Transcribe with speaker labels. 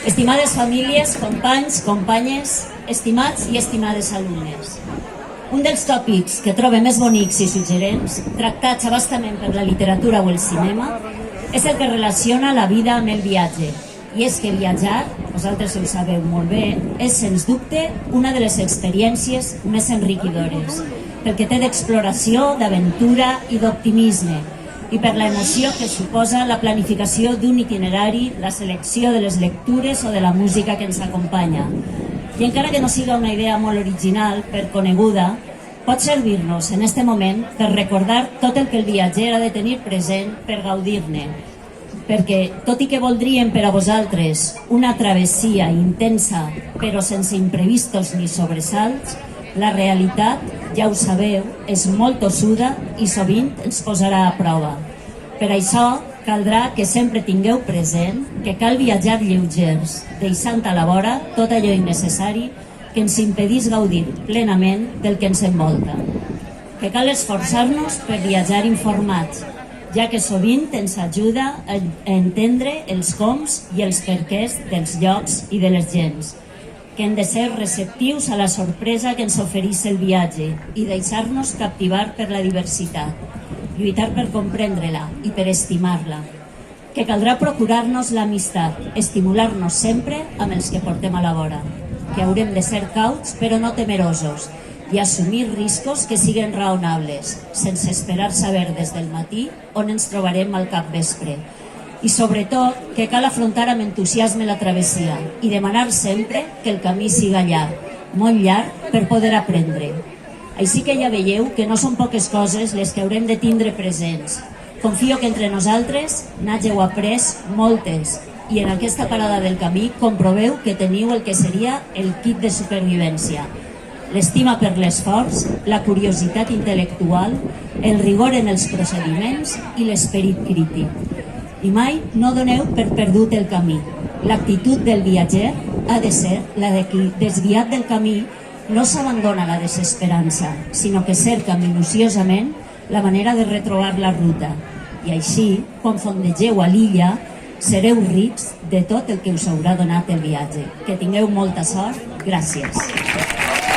Speaker 1: Estimades famílies, companys, companyes, estimats i estimades alumnes. Un dels tòpics que trobo més bonics i suggerents, tractats abastament per la literatura o el cinema, és el que relaciona la vida amb el viatge. I és que viatjar, vosaltres ho sabeu molt bé, és sens dubte una de les experiències més enriquidores, pel que té d'exploració, d'aventura i d'optimisme, i per l'emoció que suposa la planificació d'un itinerari, la selecció de les lectures o de la música que ens acompanya. I encara que no siga una idea molt original, per coneguda, pot servir-nos en este moment per recordar tot el que el viatger ha de tenir present per gaudir-ne. Perquè, tot i que voldríem per a vosaltres una travessia intensa però sense imprevistos ni sobresalts, la realitat, ja ho sabeu, és molt tossuda i sovint ens posarà a prova. Per això, caldrà que sempre tingueu present que cal viatjar lleugers, deixant a la vora tot allò innecessari que ens impedís gaudir plenament del que ens envolta. Que cal esforçar-nos per viatjar informats, ja que sovint ens ajuda a entendre els coms i els perquès dels llocs i de les gens, que hem de ser receptius a la sorpresa que ens ofereix el viatge i deixar-nos captivar per la diversitat, lluitar per comprendre-la i per estimar-la, que caldrà procurar-nos l'amistat, estimular-nos sempre amb els que portem a la vora, que haurem de ser cauts però no temerosos i assumir riscos que siguen raonables, sense esperar saber des del matí on ens trobarem al capvespre. I sobretot que cal afrontar amb entusiasme la travessia i demanar sempre que el camí siga llarg, molt llarg, per poder aprendre. Així que ja veieu que no són poques coses les que haurem de tindre presents. Confio que entre nosaltres n'hàgeu après moltes i en aquesta parada del camí comproveu que teniu el que seria el kit de supervivència. L'estima per l'esforç, la curiositat intel·lectual, el rigor en els procediments i l'esperit crític. I mai no doneu per perdut el camí. L'actitud del viatger ha de ser la de qui, desviat del camí, no s'abandona a la desesperança, sinó que cerca minuciosament la manera de retrobar la ruta. I així, quan fondegeu a l'illa, sereu rics de tot el que us haurà donat el viatge. Que tingueu molta sort. Gràcies.